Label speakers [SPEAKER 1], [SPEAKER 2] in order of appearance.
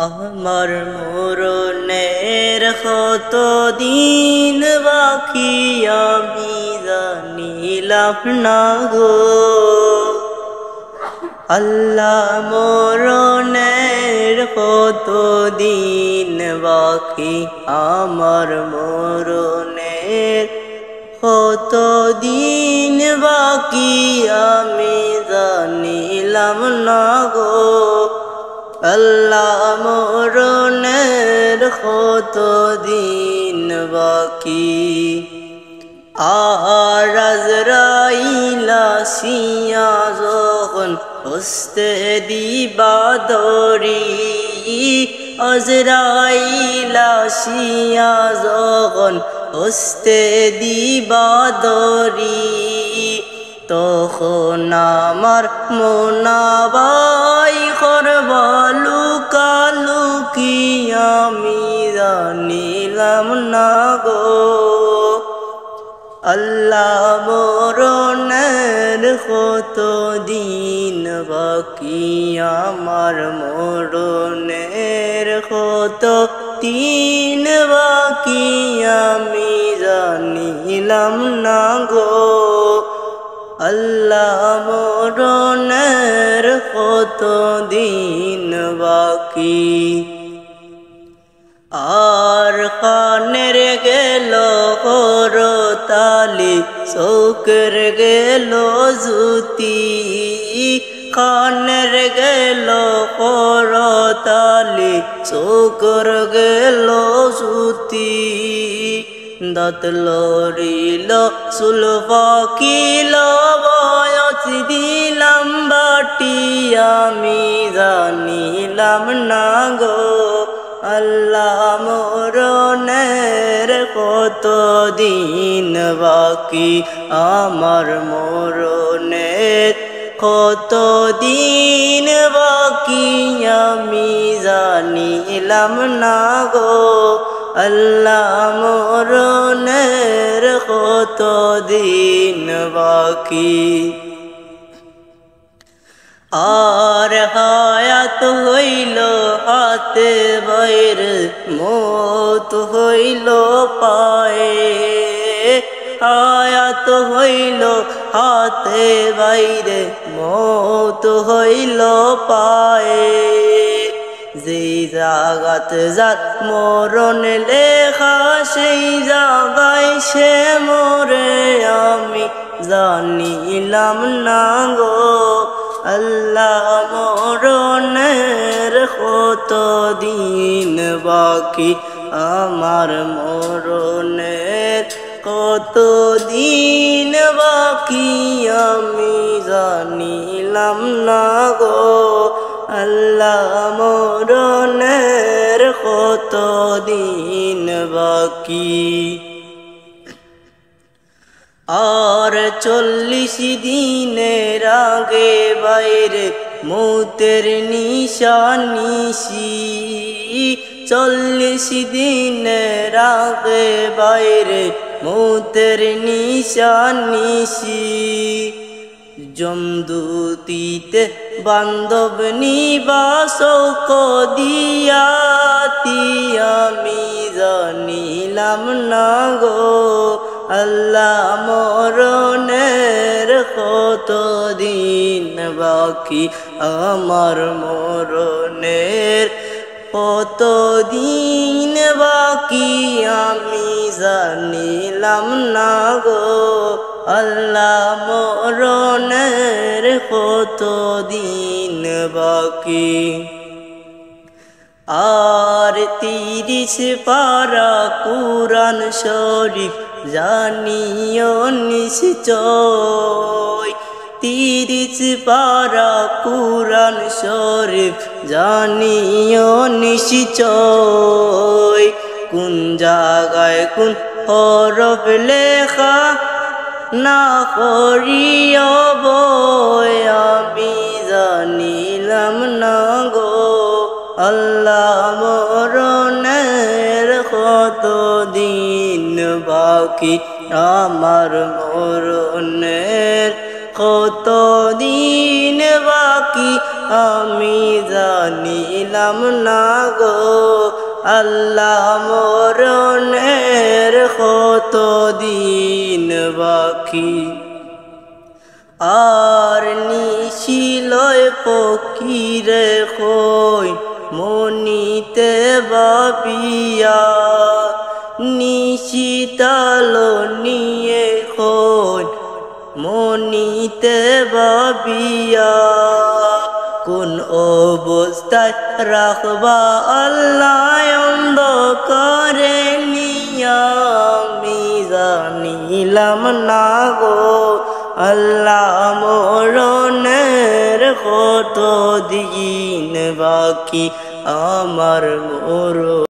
[SPEAKER 1] আমার মরণের কত দিন বাকি আমি জানিলাম না গো। আল্লাহ মরণের কত দিন বাকি আমার মরণের কত দিন বাকি আমি জানিলাম না গো। আল্লাহ মরণের কত দিন বাকি আর আজরাইল আসিয়া যখন হস্তে দিবা দড়ি, আজরাইল আসিয়া যখন হস্তে দিবা দড়ি, তখন আমার মোনাবাই করবা লুকালুকি আমি জানিলাম না গো। আল্লাহ মরণের কত দিন বাকি আমার মরণের কত দিন বাকি আমি জানিলাম না গো। আল্লাহ মরণের কত দিন বাকি আর কানের গেল করতালি চোখের গেল জুতি, কানের গেল করতালি চোখের গেল জুতি, দাঁত লড়িল চুল পাকিল বয়স দিলাম বাটি আমি জানিলাম না গো। আল্লাহ মরণের কত দিন বাকি আমার মরণের কত দিন বাকি আমি জানিলাম না গো। আল্লাহ মরণের কত দিন বাকি আর হায়াত হইল হাতে বাইরে মৌত হইল পায়ে, হায়াত হইল হাতে বাইরে মৌত হইল পায়ে, যে জাগাত যাত মরণ লেখা সেই জাগায় সে মরে আমি জানিলাম না গো। আল্লাহ মরণের কত দিন বাকি আমার মরণের কত দিন বাকি আমি জানিলাম না গো। আল্লাহ মরণের কত দিন বাকি আর 40 দিনের আগে বাইরে মৌতের নিশানিশি, 40 দিনের আগে বাইরে মৌতের নিশানিশি, জমদূতিতে বান্ধব নিবাসক দিয়াতি আমি জানিলাম না গো। আল্লাহ মরণের কত দিন বাকি আমার মরণের কত দিন বাকি আমি জানিলাম না গো। আল্লাহ মরণের কত দিন বাকি আর 30 পারা কুরআন শরীফ জানিও নিশ্চয়, 30 পারা কুরআন শরীফ জানিও নিশ্চয়, কোন জায়গায় কোন হরফ লেখা না করিও বই আমি জানিলাম না গো। আল্লাহ মরণের কত দিন বাকি আমার মরণের কত দিন বাকি আমি জানি জানিলাম না গো আল্লাহ মরণের কত দিন বাকি আর নিশিলয় ফকিরে কই মনিতে বাপিয়া নিশিতালো নিয়ে কই মনিতে বাপিয়া কোন অবস্থায় রাখবা আল্লাহ অন্ধকারে নিয়া আমি জানিলাম না গো আল্লাহ মরণের কত দিন বাকি আমার মরণ